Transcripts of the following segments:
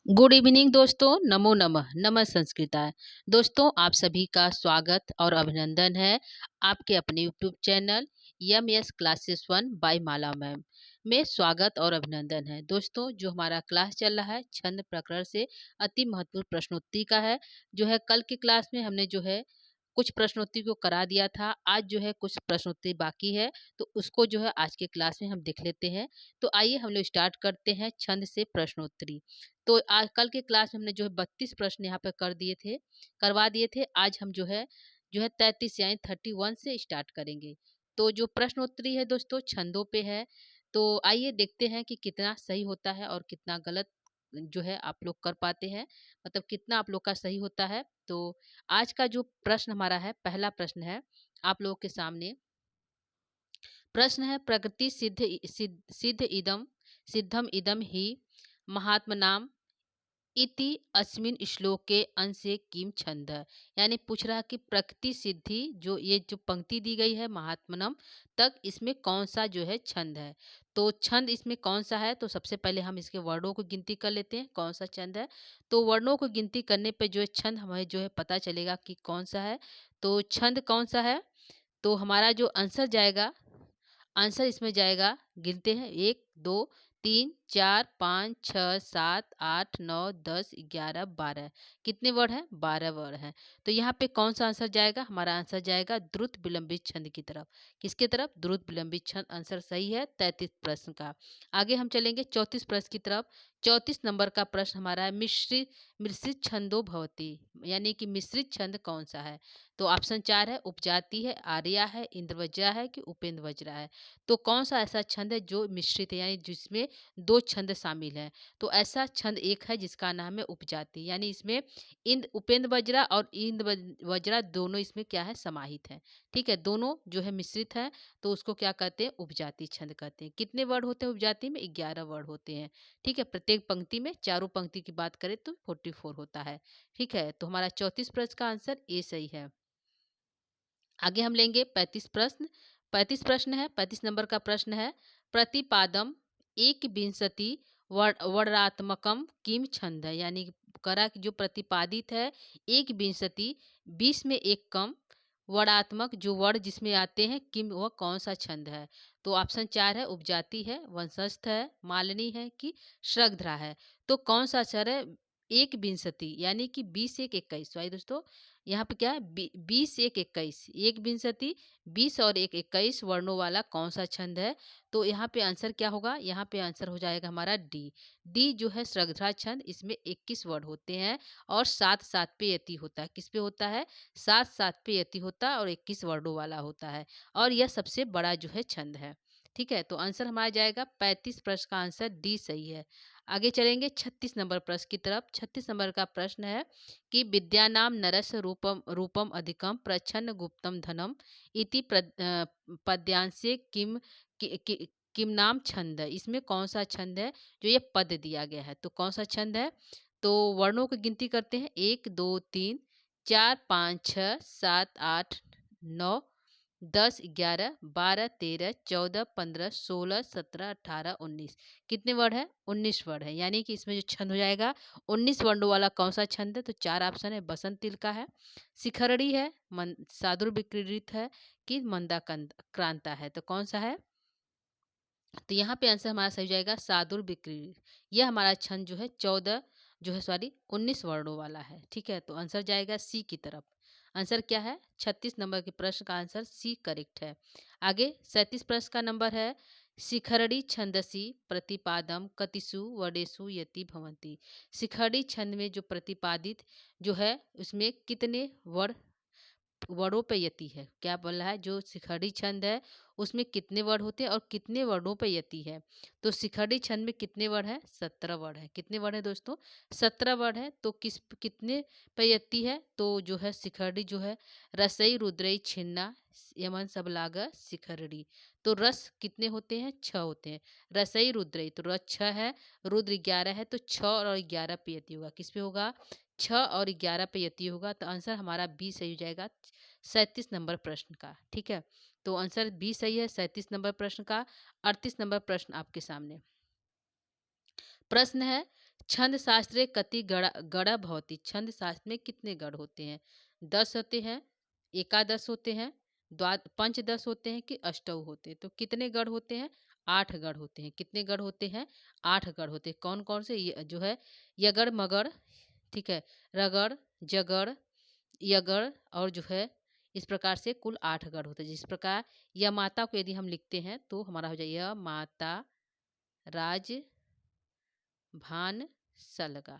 Good evening दोस्तों, नमो नमः, नमः संस्कृताय। दोस्तों, आप सभी का स्वागत और अभिनंदन है आपके अपने YouTube channel M S classes one by Mala ma'am में स्वागत और अभिनंदन है। दोस्तों, जो हमारा क्लास चल रहा है छंद प्रकरण से अति महत्वपूर्ण प्रश्नोत्तरी का है। जो है कल की क्लास में हमने जो है कुछ प्रश्नोत्तरी को करा दिया था। आज जो है कुछ प्रश्नोत्तरी बाकी है, तो उसको जो है आज के क्लास में हम देख लेते हैं। तो आइए हम लोग स्टार्ट करते हैं छंद से प्रश्नोत्तरी। तो आज कल के क्लास में हमने जो है 32 प्रश्न यहाँ पे करवा दिए थे। आज हम जो है 33 यानी 31 से स्टार्ट करेंगे। तो जो प्रश्नोत्तरी है दोस्तों छंदों पे है। तो आइए देखते हैं कि कितना सही होता है और कितना गलत जो है आप लोग कर पाते हैं, मतलब कितना आप लोग का सही होता है। तो आज का जो प्रश्न हमारा है, पहला प्रश्न है आप लोगों के सामने। प्रश्न है प्रकृति सिद्धम इदम ही महात्मनाम इति अस्मिन श्लोके अंशे किम छंद। यानी पूछ रहा है कि प्रकृति सिद्धि जो ये जो पंक्ति दी गई है महात्मनम तक, इसमें कौन सा जो है छंद है। तो छंद इसमें कौन सा है, तो सबसे पहले हम इसके वर्णों को गिनती कर लेते हैं कौन सा छंद है। तो वर्णों को गिनती करने पे जो है छंद हमें जो है पता चलेगा कि कौन सा है। तो छंद कौन सा है, तो हमारा जो आंसर जाएगा, आंसर इसमें जाएगा, गिनते हैं 1 2 3 4 5 6 7 8 9 10 11 12। कितने वर्ड हैं, 12 वर्ड हैं। तो यहाँ पे कौन सा आंसर जाएगा, हमारा आंसर जाएगा द्रुत विलंबित छंद की तरफ। किसके तरफ, द्रुत विलंबित छंद आंसर सही है 33 प्रश्न का। आगे हम चलेंगे 34 प्रश्न की तरफ। 34 नंबर का प्रश्न हमारा है मिश्रित मिश्रित छंदो भवती, यानी कि मिश्रित छंद कौन सा है। तो ऑप्शन 4 है उपजाति है, आर्या है, इंद्रवज्रा है कि उपेंद्र वज्रा है। तो कौन सा ऐसा छंद है जो मिश्रित है, यानी जिसमें दो छंद शामिल हैं। तो ऐसा छंद एक है जिसका नाम है उपजाति, यानी इसमें इंद्र उपेंद्र वज्रा और इंद्र वज्रा दोनों इसमें क्या है, समाहित है। ठीक है, दोनों जो है मिश्रित है, तो उसको क्या कहते हैं, उपजाति छंद कहते हैं। कितने वर्ड होते हैं उपजाति में, 11 वर्ड होते हैं। ठीक है, प्रत्येक पंक्ति में, चारों पंक्ति की बात करें तो 44 होता है। ठीक है, तो हमारा 34 प्रश्न का आंसर ए सही है। आगे हम लेंगे 35 प्रश्न। 35 प्रश्न है, 35 नंबर का प्रश्न है प्रतिपादम एक विंशति वर्णात्मकम किम छंद है। यानी करा कि जो प्रतिपादित है एक विंशति, 20 में एक कम, वर्णात्मक जो वर्ड जिसमें आते हैं किम, वह कौन सा छंद है। तो ऑप्शन 4 है उपजाति है, वंशस्थ है, मालनी है कि श्रगधरा है। तो कौन सा अक्षर है, एक विंशति यानी कि 20 एक 21। सॉरी दोस्तों, यहाँ पे क्या है 20 एक 21, एक विंशति 20 और एक 21 वर्णों वाला कौन सा छंद है। तो यहाँ पे आंसर क्या होगा, यहाँ पे आंसर हो जाएगा हमारा डी। डी जो है श्रगधरा छंद, इसमें 21 वर्ड होते हैं और 7 पे यति होता है। किस पे होता है, 7 पे यति होता है और 21 वर्णों वाला होता है, और यह सबसे बड़ा जो है छंद है। ठीक है, तो आंसर हमारा जाएगा 35 प्रश्न का आंसर डी सही है। आगे चलेंगे 36 नंबर प्रश्न की तरफ। 36 नंबर का प्रश्न है कि विद्यानाम नरस्य रूपम रूपम अधिकम प्रच्छन्न गुप्तम धनम इति पद्यांशे किम नाम छंद है। इसमें कौन सा छंद है जो ये पद दिया गया है, तो कौन सा छंद है। तो वर्णों की गिनती करते हैं 1 2 3 4 5 6 7 8 9 10 11 12 13 14 15 16 17 18 19। कितने वर्ड है, 19 वर्ड है। यानी कि इसमें जो छंद हो जाएगा 19 वर्णों वाला कौन सा छंद है। तो 4 ऑप्शन है, बसंत तिलका है, शिखरड़ी है, सादुर विक्रीडित है कि मंदा क्रांता है। तो कौन सा है, तो यहाँ पे आंसर हमारा सही हो जाएगा सादुर विक्रीडित। यह हमारा छंद जो है 14 जो है सॉरी 19 वर्णों वाला है। ठीक है, तो आंसर जाएगा सी की तरफ। आंसर क्या है, 36 नंबर के प्रश्न का आंसर सी करेक्ट है। आगे 37 प्रश्न का नंबर है शिखरड़ी छंदसी प्रतिपादम कतिसु वर्डेशु यति भवंती। शिखरड़ी छंद में जो प्रतिपादित जो है उसमें कितने वर्ड वर्णों पे यति है। क्या बोल रहा है, जो शिखरड़ी छंद है उसमें कितने वर्ड होते हैं और कितने वर्णों पे यति है। तो शिखरड़ी छंद में कितने वर्ड है, 17 वर्ड है। कितने वर्ड है दोस्तों, 17 वर्ड है। तो कितने पे यति है, तो जो है शिखरड़ी जो है रसई रुद्रई छिन्ना यमन सबलाग शिखरड़ी। तो रस कितने होते हैं, 6 होते हैं। रसई रुद्रई तो रस 6 है, रुद्र 11 है, तो 6 और 11 पे यति होगा। किस पे होगा, 6 और 11 पे यति होगा। तो आंसर हमारा बी सही हो जाएगा 37 नंबर प्रश्न का। ठीक है, तो आंसर बी सही है 37 नंबर प्रश्न का। 38 नंबर प्रश्न आपके सामने प्रश्न है छंद शास्त्रे कति गढ़ भवति। छंद शास्त्र में कितने गढ़ होते हैं? 10 होते हैं, एकादश होते हैं, पंचदश होते हैं कि अष्टौ होते हैं? तो कितने गढ़ होते हैं? 8 गढ़ होते हैं। कितने गढ़ होते हैं? 8 गढ़ होते हैं। कौन कौन से? ये जो है यगढ़ मगढ़, ठीक है, रगड़, जगड़, यगढ़ और जो है इस प्रकार से कुल 8 गढ़ होते हैं। जिस प्रकार य माता को यदि हम लिखते हैं तो हमारा हो जाएगा य माता राज भान सलगा,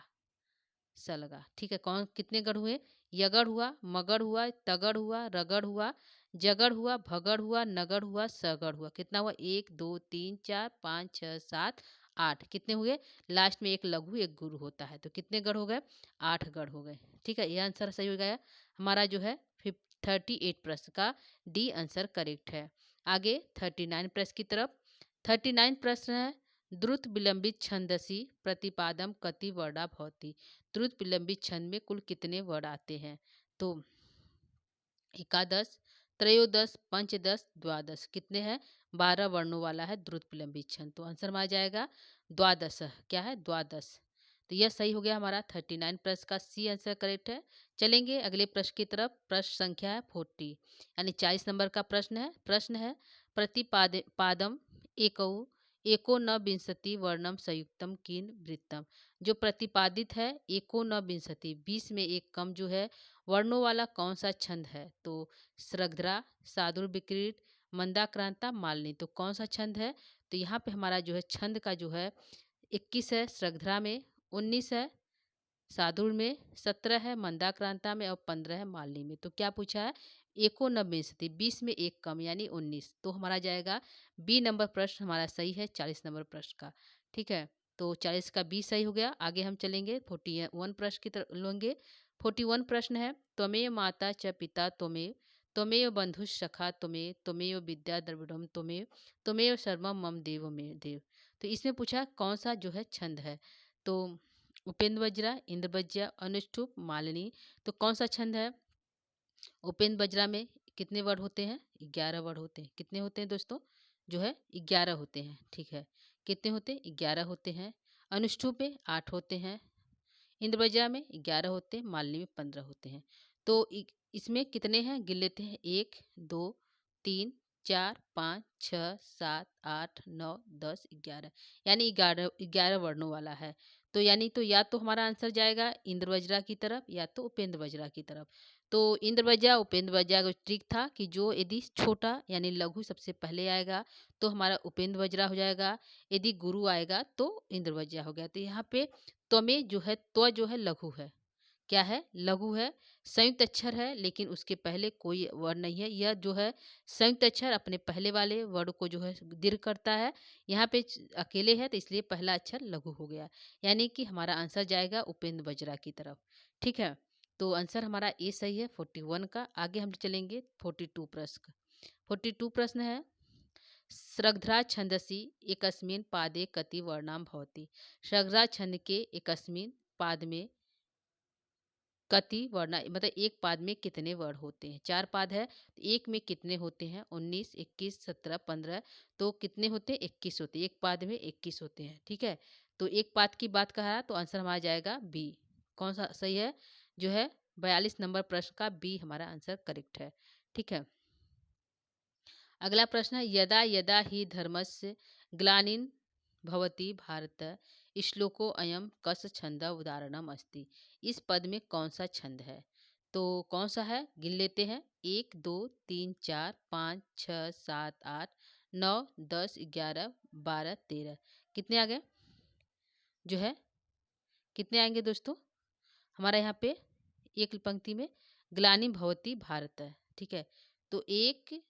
सलगा, ठीक है। कौन कितने गढ़ हुए? यगढ़ हुआ, मगढ़ हुआ, तगड़ हुआ, रगड़ हुआ, जगड़ हुआ, भगड़ हुआ, नगड़ हुआ, सगड़ हुआ। कितना हुआ? 1 2 3 4 5 6 7 8। कितने हुए? लास्ट में एक लघु एक गुरु होता है। तो कितने गढ़ हो गए? 8 गढ़ हो गए, ठीक है। यह आंसर सही हो गया हमारा जो है 38 प्रश्न का डी आंसर करेक्ट है। आगे 39 प्रश्न की तरफ। 39 प्रश्न है द्रुत विलंबित छंदसी प्रतिपादम कति वर्णा भवति। द्रुत विलंबित छंद में कुल कितने वर्ण आते हैं? तो एकादश, त्रयोदश, पंचदश, द्वादश। कितने हैं? 12 वर्णों वाला है द्रुत विलंबित छंद। तो आंसर में आ जाएगा द्वादश। क्या है? द्वादश। तो यह सही हो गया हमारा 39 प्रश्न का सी आंसर करेक्ट है। चलेंगे अगले प्रश्न की तरफ। प्रश्न संख्या है 40 यानी 40 नंबर का प्रश्न है प्रतिपादम एकौ एको न विंशति वर्णम संयुक्तम किन वृत्तम। जो प्रतिपादित है एको न विंशति 20 में एक कम जो है वर्णों वाला कौन सा छंद है? तो श्रद्धा, सादुर विक्रीड, मंदाक्रांता, मालिनी। तो कौन सा छंद है? तो यहाँ पे हमारा जो है छंद का जो है 21 है श्रद्धा में, 19 है सादुर में, 17 है मंदाक्रांता में और 15 है मालिनी में। तो क्या पूछा है? एकोनविंशति 20 में एक कम यानी 19। तो हमारा जाएगा बी नंबर प्रश्न हमारा सही है 40 नंबर प्रश्न का, ठीक है। तो 40 का बी सही हो गया। आगे हम चलेंगे 41 प्रश्न की तरफ लेंगे। 41 प्रश्न है त्वमेव माता च पिता त्वमेव त्वमेव बंधु सखा त्वमेव त्वमेव विद्या द्रविड़म त्वमेव त्वमेव सर्वम मम देव में देव। तो इसमें पूछा कौन सा जो है छंद है? तो उपेंद्र वज्रा, इंद्र वज्रा, अनुष्टुप, मालिनी। तो कौन सा छंद है? उपेंद्र वज्रा में कितने वर्ड होते हैं? 11 वर्ड होते हैं। कितने होते हैं दोस्तों? जो है 11 होते हैं, ठीक है। कितने होते हैं? 11 होते हैं। अनुष्टुप में 8 होते हैं, इंद्र वज्रा में 11 होते हैं, मालिनी में 15 होते हैं। तो इसमें कितने हैं? गिन लेते हैं। 1 2 3 4 5 6 7 8 9 10 11 यानी 11 वर्णों वाला है। तो यानी तो या तो हमारा आंसर जाएगा इंद्र वज्रा की तरफ या तो उपेंद्र वज्रा की तरफ। तो इंद्र वज्रा उपेंद्र वज्रा का ट्रिक था कि जो यदि छोटा यानी लघु सबसे पहले आएगा तो हमारा उपेंद्र वज्रा हो जाएगा, यदि गुरु आएगा तो इंद्र वज्रा हो गया। तो यहाँ पे त्वमें जो है त्व जो है लघु है। क्या है? लघु है। संयुक्त अक्षर है लेकिन उसके पहले कोई वर्ण नहीं है। यह जो है संयुक्त अक्षर अपने पहले वाले वर्ण को जो है दीर्घ करता है। यहाँ पे अकेले है तो इसलिए पहला अक्षर लघु हो गया। यानी कि हमारा आंसर जाएगा उपेंद्र वज्रा की तरफ, ठीक है। तो आंसर हमारा ए सही है 41 का। आगे हम चलेंगे 42 प्रश्न। 42 प्रश्न है श्रद्धा छंदसी एकस्मिन पादे कति वर्णाम भवति। श्रद्धा छंद के एकस्मिन पाद में कति वर्ण मतलब एक पाद में कितने वर्ण होते हैं? 4 पाद है तो एक में कितने होते हैं? 19 21 17 15। तो कितने होते हैं? 21 होते हैं। एक पाद में 21 होते हैं, ठीक है। तो एक पाद की बात कहा तो आंसर हमारा जाएगा बी। कौन सा सही है? जो है 42 नंबर प्रश्न का बी हमारा आंसर करेक्ट है, ठीक है। अगला प्रश्न है यदा यदा ही धर्मस्य ग्लानिन भवति भारत श्लोको अयम कस छंद उदाहरणम अस्ति। इस पद में कौन सा छंद है? तो कौन सा है? गिन लेते हैं। 1 2 3 4 5 6 7 8 9 10 11 12 13। कितने आ गए? जो है कितने आएंगे दोस्तों? हमारा यहाँ पे एक पंक्ति में ग्लानि भवति भारत है, ठीक है। तो एक,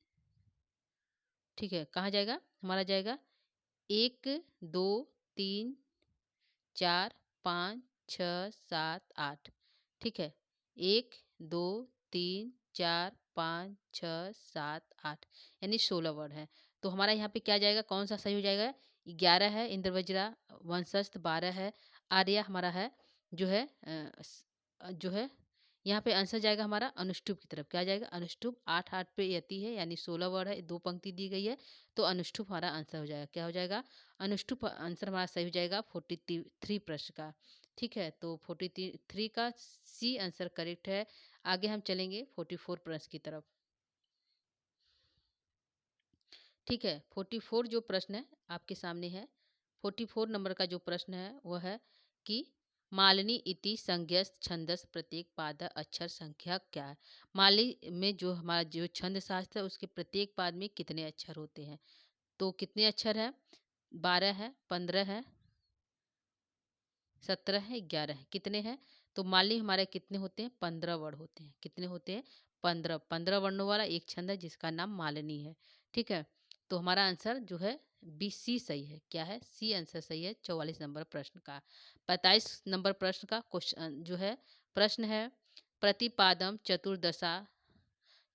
ठीक है, कहाँ जाएगा? हमारा जाएगा 1 2 3 4 5 6 7 8, ठीक है। 1 2 3 4 5 6 7 8 यानी 16 वर्ड है। तो हमारा यहाँ पे क्या जाएगा? कौन सा सही हो जाएगा? 11 है इंद्र वज्रा, वंशस्थ 12 है, आर्या हमारा है जो है जो है यहाँ पे आंसर जाएगा हमारा अनुष्टुप की तरफ। क्या जाएगा? अनुष्टुप 8 8 पे यति है, यानी 16 वर्ड है, 2 पंक्ति दी गई है, तो अनुष्टुप हमारा आंसर हो जाएगा। क्या हो जाएगा? अनुष्टुप आंसर हमारा सही हो जाएगा 43 प्रश्न का। ठीक है, तो 43 का सी आंसर करेक्ट है। आगे हम चलेंगे 44 प्रश्न की तरफ। ठीक है, 44 जो प्रश्न है आपके सामने है। 44 नंबर का जो प्रश्न है वह है कि मालिनी इति संज्ञस छंदस प्रत्येक पाद अक्षर संख्या क्या है? माली में जो हमारा जो छंद शास्त्र है उसके प्रत्येक पाद में कितने अक्षर होते हैं? तो कितने अक्षर है? 12 है, 15 है, 17 है, 11 है। कितने हैं? तो माली हमारे कितने होते हैं? 15 वर्ण होते हैं। कितने होते हैं? 15। 15 वर्णों वाला एक छंद है जिसका नाम मालिनी है। ठीक है, तो हमारा आंसर जो है बी सी सही है। क्या है? सी आंसर सही है 44 नंबर प्रश्न का। 45 नंबर प्रश्न का क्वेश्चन जो है, प्रश्न है प्रतिपादम चतुर्दशा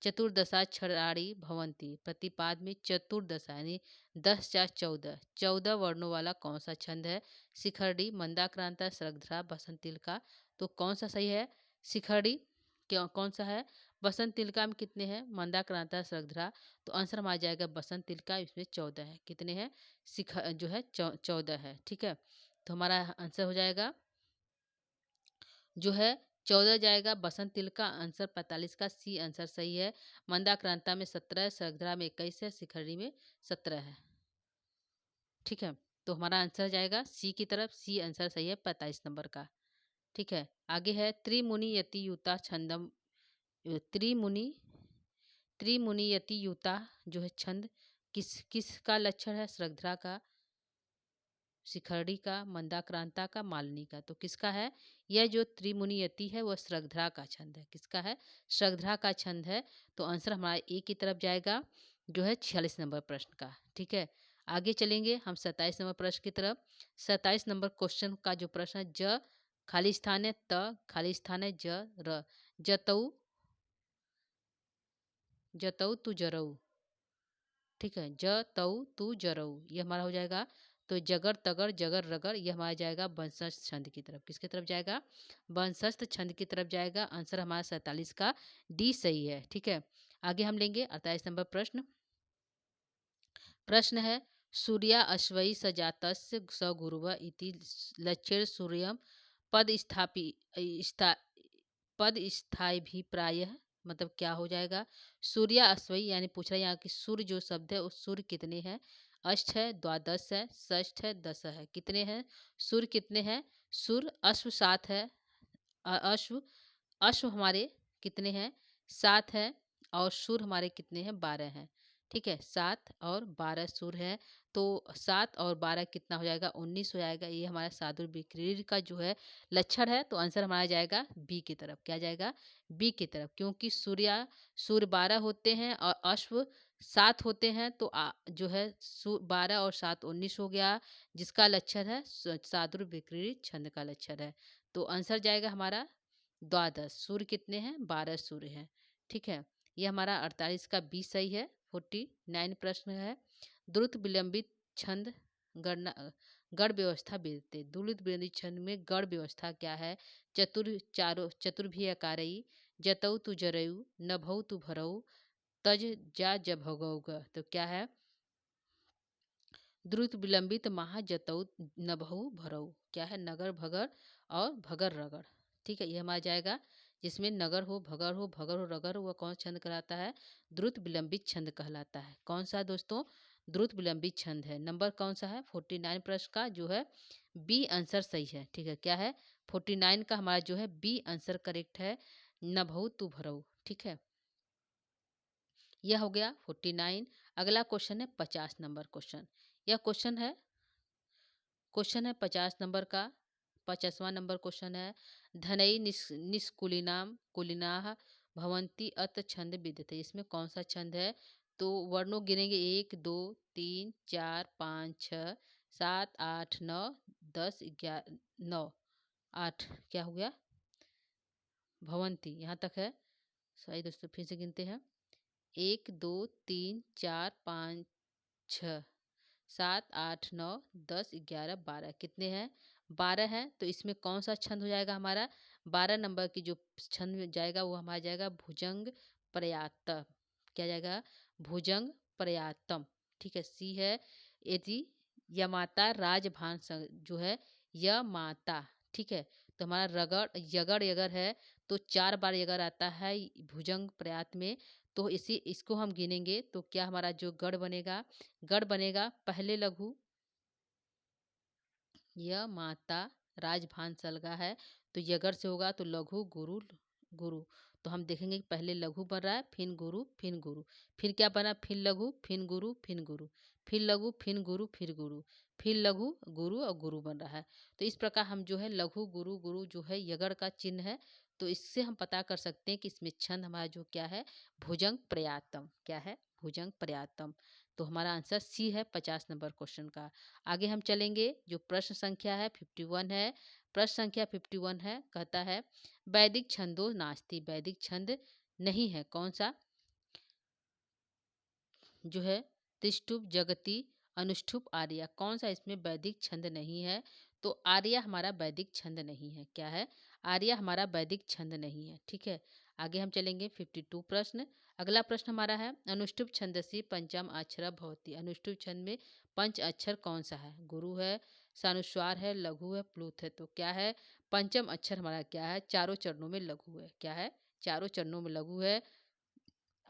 चतुर्दशाक्षराणि भवन्ति। प्रतिपाद में चतुर्दशा यानी 10 4 14 14 वर्णों वाला कौन सा छंद है? शिखरडी, मंदाक्रांता, श्रद्धा, बसंतिलका। तो कौन सा सही है? शिखरडी। क्यों? कौन सा है? बसंत तिलका में कितने हैं? मंदाक्रांता, श्रद्धा। तो आंसर में आ जाएगा बसंत तिलका, इसमें 14 है। कितने हैं? शिखर जो है 14 है। ठीक है, तो हमारा आंसर हो जाएगा जो है 14 जाएगा बसंत तिल का। आंसर 45 का सी आंसर सही है। मंदाक्रांता में 17 है, सरगरा में 21 है, शिखरडी में 17 है। ठीक है, तो हमारा आंसर जाएगा सी की तरफ। सी आंसर सही है 45 नंबर का। ठीक है, आगे है त्रिमुनि यति युता छंदम। त्रिमुनि त्रिमुनि यति युता जो है छंद किसका लक्षण है? श्रद्धा का, शिखरडी का, मंदाक्रांता का, मालिनी का। तो किसका है? यह जो त्रिमुनियति है वह श्रद्धा का छंद है। किसका है? श्रद्धा का छंद है। तो आंसर हमारा ए की तरफ जाएगा जो है 46 नंबर प्रश्न का। ठीक है, आगे चलेंगे हम 27 नंबर प्रश्न की तरफ। 27 नंबर क्वेश्चन का जो प्रश्न है, ज खाली स्थान है, त खाली स्थान है, ज र जतऊ जतऊ तू जरऊ। ठीक है, ज तऊ तू जरऊ ये हमारा हो जाएगा। तो जगर तगर जगर रगर ये हमारा जाएगा वंशस्थ छंद की तरफ। किसकी तरफ जाएगा? वंशस्थ छंद की तरफ जाएगा। आंसर हमारा 47 का डी सही है। ठीक है, आगे हम लेंगे 28 नंबर प्रश्न। प्रश्न है सूर्या अश्वई सजातस्य स गुरुव इति लक्ष्य सूर्यम पद स्थापि स्था, पद स्थाई भी प्राय मतलब क्या हो जाएगा? सूर्य अश्वई यानी पूछ रहा है यहाँ की सूर्य जो शब्द है उस सूर्य कितने हैं? अष्ट है, द्वादश है, षष्ठ है, दस है। कितने हैं? सूर्य कितने हैं? सूर्य अश्व 7 है। अश्व अश्व हमारे कितने हैं? 7 है। और सूर्य हमारे कितने हैं? 12 हैं। ठीक है, 7 और 12 सूर्य है। तो 7 और 12 कितना हो जाएगा? 19 हो जाएगा। ये हमारा सादुर विक्रीड का जो है लक्षण है। तो आंसर हमारा जाएगा बी की तरफ। क्या जाएगा? बी की तरफ, क्योंकि सूर्य 12 होते हैं और अश्व 7 होते हैं। तो जो है 12 और 7 19 हो गया, जिसका लक्षण है सादुर विक्रीड छंद का लक्षण है। तो आंसर जाएगा हमारा द्वादश। सूर्य कितने हैं? 12 सूर्य हैं। ठीक है, ये हमारा 48 का बी सही है। 49 प्रश्न है द्रुत विलंबित छंद गणना गढ़ व्यवस्था विदते। द्रुत विलंबित छंद में गढ़ व्यवस्था क्या है? चतुर्भीयकारई, जतऊ तु जरऊ, नभऊ तु भरऊ, तज जा जभगौग। तो क्या है? द्रुत विलंबित महा जतऊ नभऊ भरऊ। क्या है? नगर भगर और भगर रगड़। ठीक है, ये हमारा जाएगा जिसमें नगर हो, भगर हो, रगर हो, वह कौन छंद कहलाता है? द्रुत विलंबित छंद कहलाता है। कौन सा दोस्तों? द्रुत विलंबित छंद है। नंबर कौन सा है? 49 प्रश्न का जो है बी आंसर सही है। ठीक है, क्या है? 49 का हमारा जो है बी आंसर करेक्ट है, नभऊ तु भरऊ। ठीक है, यह हो गया 49। अगला क्वेश्चन है 50 नंबर क्वेश्चन। यह क्वेश्चन है 50 नंबर का। 50वां नंबर क्वेश्चन है धनई निष्कुलिनाम कुलिनाः भवंती अत छंद विद्यते। इसमें कौन सा छंद है? तो वर्णों गिनेंगे 1 2 3 4 5 6 7 8 9 10 11 9 8। क्या हो गया? भवंती यहाँ तक है। सही दोस्तों, फिर से गिनते हैं 1 2 3 4 5 6 7 8 9 10 11 12। कितने हैं? 12 हैं। तो इसमें कौन सा छंद हो जाएगा हमारा? 12 नंबर की जो छंद में जाएगा वो हमारा जाएगा भुजंग प्रयातम। क्या जाएगा? भुजंग प्रयातम। ठीक है, सी है यदि यमाता राजभान जो है यमाता। ठीक है, तो हमारा रगड़ यगड़ यगर है तो 4 बार यगर आता है भुजंग प्रयात में। तो इसको हम गिनेंगे तो क्या हमारा जो गढ़ बनेगा, गढ़ बनेगा पहले लघु य माता राजभान सलगा है तो यगर से होगा तो लघु गुरु गुरु। तो हम देखेंगे कि पहले लघु बन रहा है, फिर गुरु, फिर गुरु, फिर क्या बना, फिर लघु, फिर गुरु, फिर गुरु, फिर लघु, फिर गुरु, फिर गुरु, फिर लघु गुरु और गुरु बन रहा है। तो इस प्रकार हम जो है लघु गुरु गुरु जो है यगड़ का चिन्ह है। तो इससे हम पता कर सकते हैं कि इसमें छंद हमारा जो क्या है, भुजंग प्रयातम। क्या है? भुजंग प्रयातम। तो हमारा आंसर सी है 50 नंबर क्वेश्चन का। आगे हम चलेंगे, जो प्रश्न संख्या है 51 है। प्रश्न संख्या 51 है, कहता है वैदिक छंदो नास्ति। वैदिक छंद नहीं है, कौन सा? जो है तिष्ठुप जगति अनुष्ठुप आर्या, कौन सा इसमें वैदिक छंद नहीं है? तो आर्या हमारा वैदिक छंद नहीं है। क्या है? आर्या हमारा वैदिक छंद नहीं है। ठीक है, आगे हम चलेंगे 52 प्रश्न। अगला प्रश्न हमारा है अनुष्ठुप छंदसी पंचम अक्षर भवती। अनुष्ठुप छंद में पंच अक्षर कौन सा है? गुरु है, सानुस्वार है, लघु है, प्लुत है। तो क्या है? पंचम अक्षर हमारा क्या है? चारों चरणों में लघु है। क्या है? चारों चरणों में लघु है।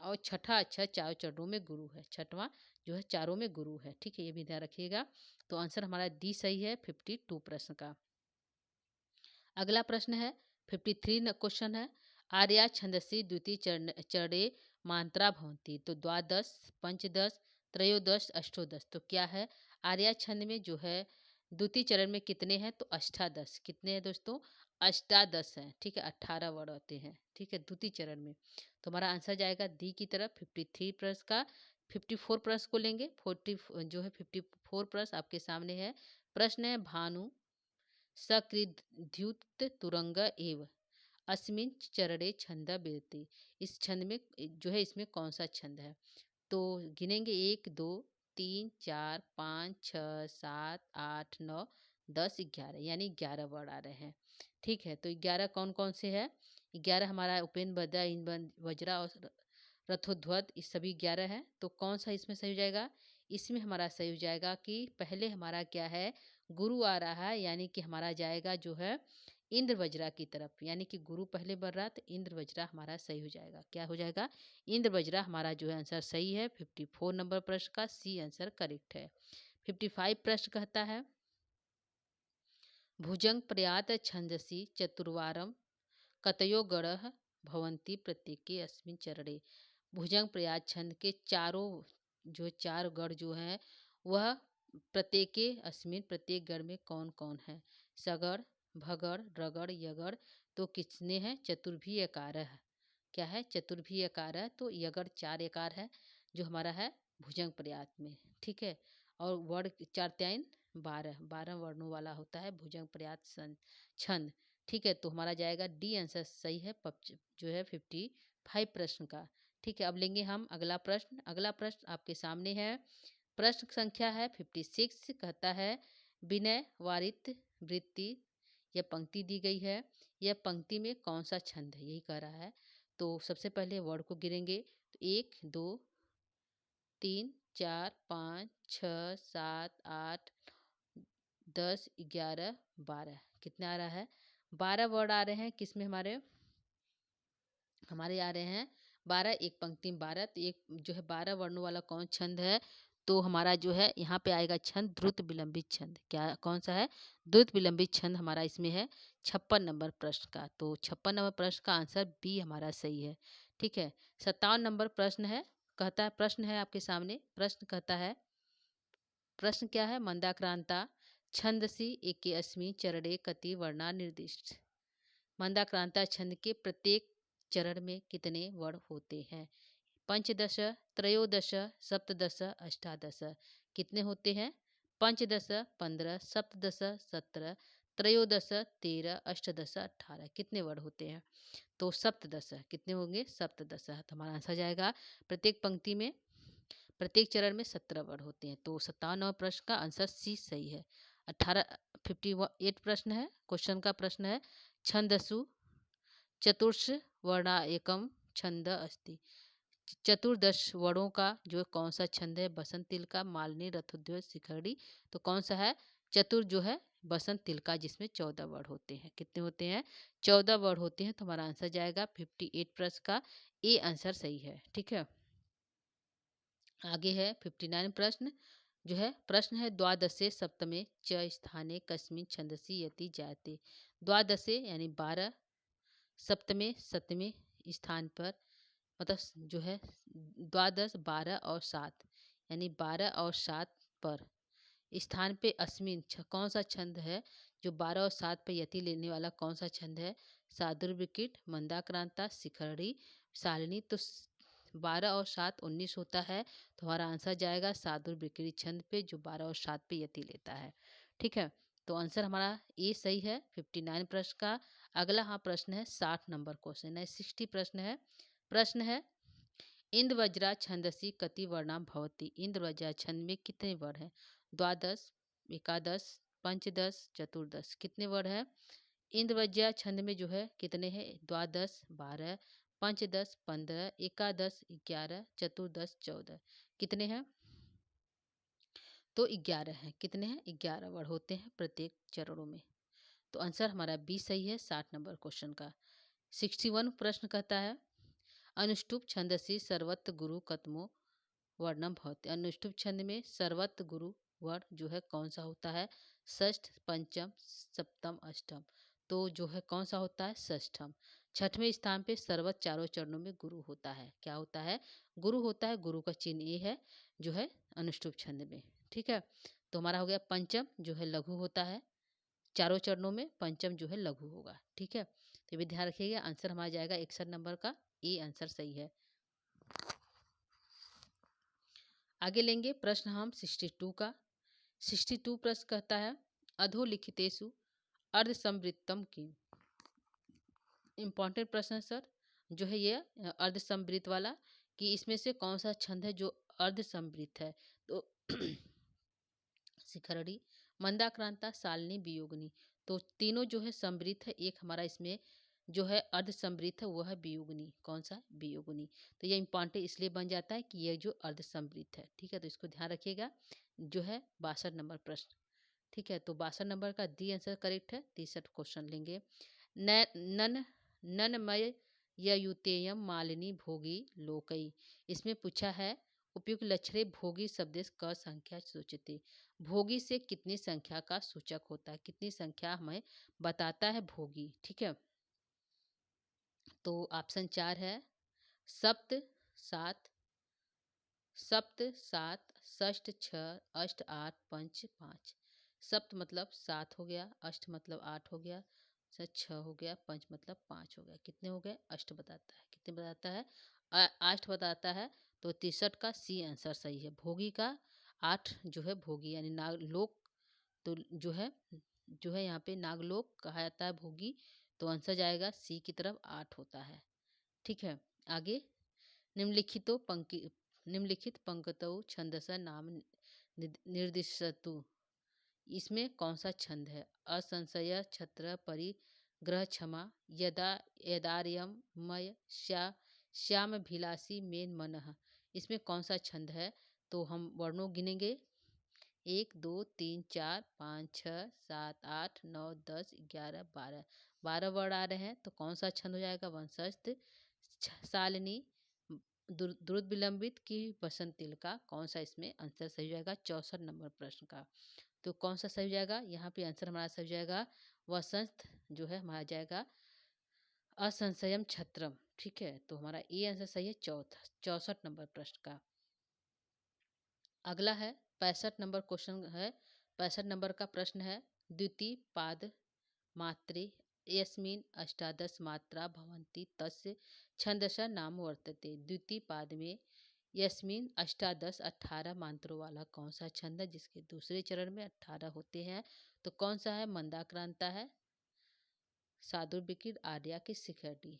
और छठा अक्षर चारों चरणों में गुरु है। छठवां जो है चारों में गुरु है। ठीक है, ये भी ध्यान रखिएगा। तो आंसर हमारा डी सही है 52 प्रश्न का। अगला प्रश्न है 53 क्वेश्चन है आर्या छंदसी द्वितीय चरणे मात्रा भवंती। तो द्वादश, पंचदश, त्रयोदश, अष्टोदश। तो क्या है? आर्या छंद में जो है द्वितीय चरण में कितने हैं? तो अष्टादश। कितने हैं दोस्तों? अष्टादश हैं। ठीक है, 18 वर्ड होते हैं। ठीक है, द्वितीय चरण में। तो हमारा आंसर जाएगा डी की तरफ 53 प्रश्न का। 54 प्रश्न को लेंगे। 40 जो है 54 प्रश्न आपके सामने है। प्रश्न है भानु सकृद्युत तुरंग एव अस्मिन चरणे छंद बेरते। इस छंद में जो है इसमें कौन सा छंद है? तो गिनेंगे 1 2 3 4 5 6 7 8 9 10 11, यानी 11 वर्ड आ रहे हैं। ठीक है, तो 11 कौन कौन से है? 11 हमारा उपेन बदा इन वज्रा और रथोध्वज, इस सभी 11 हैं। तो कौन सा इसमें सही हो जाएगा? इसमें हमारा सही हो जाएगा कि पहले हमारा क्या है, गुरु आ रहा है, यानी कि हमारा जाएगा जो है इंद्र वज्रा की तरफ। यानी कि गुरु पहले बढ़ रहा तो इंद्र वज्रा हमारा सही हो जाएगा। क्या हो जाएगा? इंद्र वज्रा हमारा जो है आंसर सही है। 54 नंबर प्रश्न का सी आंसर करेक्ट है। 55 प्रश्न कहता है भुजंग प्रयात छंदसी चतुर्वारम कतयो गण भवंती प्रत्येके अस्मिन चरणे। भुजंग प्रयाग छंद के चारों जो चार गढ़ जो हैं वह प्रत्येके अस्मिन प्रत्येक गढ़ में कौन कौन है? सगढ़, भगड़, रगड़, यगड़। तो कितने हैं? चतुर्भी एकार है। क्या है? चतुर्भी एकार है। तो यगड़ 4 एकार है जो हमारा है भुजंग प्रयाग में। ठीक है, और वर्ण 4 त्याइन 12 12 वर्णों वाला होता है भुजंग प्रयाग छंद। ठीक है, तो हमारा जाएगा डी आंसर सही है जो है 55 प्रश्न का। ठीक है, अब लेंगे हम अगला प्रश्न। अगला प्रश्न आपके सामने है। प्रश्न संख्या है 56, कहता है विनय वारित वृत्ति। यह पंक्ति दी गई है, यह पंक्ति में कौन सा छंद है, यही कह रहा है। तो सबसे पहले वर्ड को गिनेंगे तो 1 2 3 4 5 6 7 8 10 11 12। कितने आ रहा है? 12 वर्ड आ रहे हैं। किस में हमारे हमारे आ रहे हैं 12, एक पंक्ति में 12। तो एक जो है 12 वर्णों वाला कौन छंद है? तो हमारा जो है यहाँ पे आएगा छंद द्रुत विलंबित छंद। क्या कौन सा है? द्रुत विलंबित छंद हमारा इसमें है 56 नंबर प्रश्न का। तो 56 नंबर प्रश्न का आंसर बी हमारा सही है। ठीक है, 57 नंबर प्रश्न है, कहता है प्रश्न है आपके सामने। प्रश्न कहता है, प्रश्न क्या है? मंदाक्रांता छंदसी एके अस्मि चरणे कति वर्णा निर्दिष्ट। मंदाक्रांता छंद के प्रत्येक चरण में कितने वर्ण होते हैं? पंचदश, त्रयोदश, सप्तदश, अष्टादश। कितने होते हैं? पंचदश 15, सप्तदश 17, त्रयोदश 13, अष्टदश 18। कितने वर्ण होते हैं? तो सप्तदश। कितने होंगे? सप्तदश। तो हमारा आंसर जाएगा प्रत्येक पंक्ति में प्रत्येक चरण में 17 वर्ण होते हैं। तो 57 प्रश्न का आंसर सी सही है। 58 प्रश्न है, क्वेश्चन का प्रश्न है छंदसु चतुर्ष वर्णा एकम छंद अस्ति। चतुर्दश वर्णों का जो कौन सा छंद है? बसंत तिल का, मालिनी, रथोद्वय, शिखरड़ी। तो कौन सा है? चतुर जो है बसंत तिल का, जिसमें 14 वर्ड होते हैं। कितने होते हैं? 14 वर्ड होते हैं। तो हमारा आंसर जाएगा 58 प्रश्न का ए आंसर सही है। ठीक है, आगे है 59 प्रश्न। जो है प्रश्न है, द्वादशे सप्तमे च स्थाने कस्मिन् छंदसि यति जायते। द्वादशे यानी 12, सप्तमे सतवें स्थान पर, मतलब जो है द्वादश 12 और 7, यानी 12 और 7 पर स्थान पे अस्मिन कौन सा छंद है? जो 12 और 7 पे यति लेने वाला कौन सा छंद है? सादुर्विकिट, मंदाक्रांता, शिखरड़ी, शालिनी। तो 12 और 7 19 होता है। तो हमारा आंसर जाएगा सादुर्विकिट छंद पे, जो 12 और 7 पे यति लेता है। ठीक है, तो आंसर हमारा ए सही है 59 प्रश्न का। अगला हाँ प्रश्न है 60 नंबर क्वेश्चन है, 60 प्रश्न है। प्रश्न है, इंद्रवज्रा छंदसि कति वर्णा भवति। इंद्रवज्रा छंद में कितने वर्ण हैं? द्वादश, एकादश, पंचदश, चतुर्दश। कितने वर्ण है? इंद्रवज्रा छंद में जो है कितने हैं? द्वादश 12, पंचदश 15, एकादश 11, चतुर्दश 14। कितने हैं? तो 11 हैं। कितने हैं? 11 वर्ण होते हैं प्रत्येक चरणों में। तो आंसर हमारा बी सही है 60 नंबर क्वेश्चन का। 61 प्रश्न कहता है, अनुष्टुप छंदसि सर्वत्र गुरु कतमो वर्णम भवति। अनुष्टुप छंद में सर्वत्र गुरु वर्ण जो है कौन सा होता है? षष्ठ, पंचम, सप्तम, अष्टम। तो जो है कौन सा होता है? षष्ठम। छठवें स्थान पे सर्वत्र चारों चरणों में गुरु होता है। क्या होता है? गुरु होता है। गुरु का चिन्ह ये है जो है अनुष्टुप छंद में। ठीक है, तो हमारा हो गया पंचम जो है लघु होता है। चारों चरणों में पंचम जो है लघु होगा। ठीक है, तो ये भी ध्यान रखिएगा। आंसर हमारा जाएगा 61 नंबर का ए आंसर सही है। आगे लेंगे प्रश्न हम 62 का। 62 प्रश्न कहता है, अधोलिखितेषु अर्धसंवृत्तम की। इम्पॉर्टेंट प्रश्न है सर, जो है ये अर्धसंवृत वाला, कि इसमें से कौन सा छंद है जो अर्धसंवृत है? तो शिखरड़ी, मंदाक्रांता, शालिनी, वियोगिनी। तो तीनों जो है समृद्ध है। एक हमारा इसमें जो है अर्ध समृद्ध है वो है वियोगिनी। कौन सा? वियोगिनी। तो ये इम्पॉर्टेंट इसलिए बन जाता है कि ये जो अर्ध समृद्ध है। ठीक है, तो इसको ध्यान रखिएगा। जो है 62 नंबर प्रश्न। ठीक है, तो 62 नंबर का डी आंसर करेक्ट है। 63 क्वेश्चन लेंगे। नन ननमय ययुतेयम मालिनी भोगी लोकई। इसमें पूछा है, उपयुक्त लक्षणे भोगी शब्द क संख्या सूचित। भोगी से कितनी संख्या का सूचक होता है? कितनी संख्या हमें बताता है भोगी? ठीक है, तो ऑप्शन 4 है, सप्त 7, सप्त 7, षष्ठ 6, अष्ट 8, पंच 5। सप्त मतलब 7 हो गया, अष्ट मतलब 8 हो गया, 6 हो गया, पंच मतलब 5 हो गया। कितने हो गए? अष्ट बताता है। कितने बताता है? 8 बताता है। तो 63 का सी आंसर सही है। भोगी का 8 जो है भोगी यानी नागलोक। तो जो है यहाँ पे नागलोक कहा जाता है भोगी। तो आंसर जाएगा सी की तरफ 8 होता है। ठीक है, आगे निम्नलिखितो पंक्ति निम्नलिखित पंक्तौ छंदस नाम निर्दिशतु। इसमें कौन सा छंद है? असंशय, छत्र, परिग्रह, क्षमा, यदा, यदार्यम, मय, श्याम भिलासी, मेन, मनः। इसमें कौन सा छंद है? तो हम वर्णों गिनेंगे। 1 2 3 4 5 6 7 8 9 10 11 12। 12 वर्ड आ रहे हैं। तो कौन सा छंद हो जाएगा? वंशस्थ, शालिनी, द्रुत विलंबित की बसंत तिल का। कौन सा इसमें आंसर सही हो जाएगा? 64 नंबर प्रश्न का। तो कौन सा सही हो जाएगा? यहाँ पे आंसर हमारा सही हो जाएगा वसंत जो है हमारा जाएगा असंशयम छत्रम। ठीक है, तो हमारा ये आंसर सही है 64 नंबर प्रश्न का। अगला है 65 नंबर क्वेश्चन है। 65 नंबर का प्रश्न है, द्वितीय पाद मात्रे यस्मिन् अष्टादश मात्रा भवन्ति तस्य छंदसा नाम वर्तते। द्वितीय पाद में यस्मिन अष्टादश 18 मात्रों वाला कौन सा छंद है जिसके दूसरे चरण में 18 होते हैं? तो कौन सा है? मंदाक्रांता है, सादुर्भिकिर, आर्या की, शिखरडी।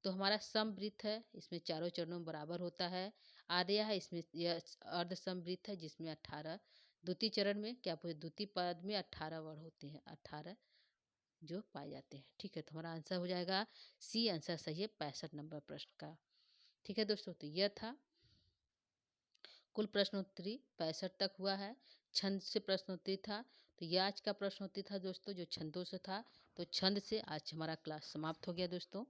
तो हमारा समवृत्त है, इसमें चारों चरणों में बराबर होता है। आर्या है, इसमें यह अर्ध समवृत्त है जिसमें 18। द्वितीय चरण में क्या पूछे? द्वितीय पद में 18 वर्ड होते हैं। 18 जो पाए जाते हैं। ठीक है, तो हमारा आंसर हो जाएगा सी, आंसर सही है 65 नंबर प्रश्न का। ठीक है दोस्तों, तो यह था कुल प्रश्नोत्तरी 65 तक हुआ है। छंद से प्रश्नोत्तरी था, तो यह आज का प्रश्नोत्तरी था दोस्तों, जो छंदों से था। तो छंद से आज हमारा क्लास समाप्त हो गया दोस्तों।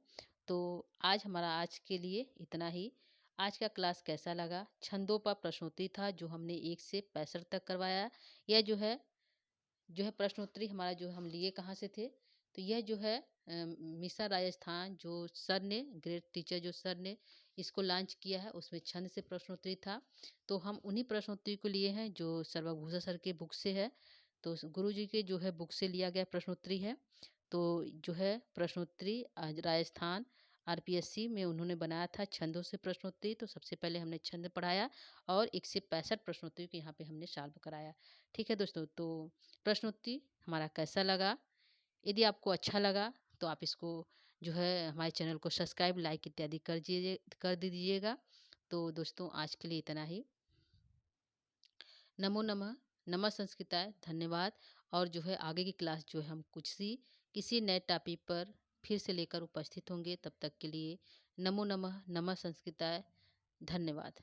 तो आज हमारा आज के लिए इतना ही। आज का क्लास कैसा लगा? छंदों पर प्रश्नोत्तरी था, जो हमने 1 से 65 तक करवाया। यह जो है प्रश्नोत्तरी हमारा जो हम लिए कहाँ से थे, तो यह जो है मिशन राजस्थान जो सर ने, ग्रेट टीचर जो सर ने इसको लॉन्च किया है, उसमें छंद से प्रश्नोत्तरी था। तो हम उन्हीं प्रश्नोत्तरी को लिए हैं जो सर्वभूषा सर के बुक से है। तो गुरु जी के जो है बुक से लिया गया प्रश्नोत्तरी है। तो जो है प्रश्नोत्तरी आज राजस्थान आरपीएससी में उन्होंने बनाया था छंदों से प्रश्नोत्तरी। तो सबसे पहले हमने छंद पढ़ाया और 1 से 65 प्रश्नोत्तरी को यहाँ पे हमने सॉल्व कराया। ठीक है दोस्तों, तो प्रश्नोत्तरी हमारा कैसा लगा? यदि आपको अच्छा लगा तो आप इसको जो है हमारे चैनल को सब्सक्राइब, लाइक इत्यादि कर दीजिएगा। तो दोस्तों आज के लिए इतना ही। नमो नमः, नमः संस्कृताय, धन्यवाद। और जो है आगे की क्लास जो है हम किसी नए टॉपिक पर फिर से लेकर उपस्थित होंगे। तब तक के लिए नमो नमः, नमः संस्कृताय, धन्यवाद।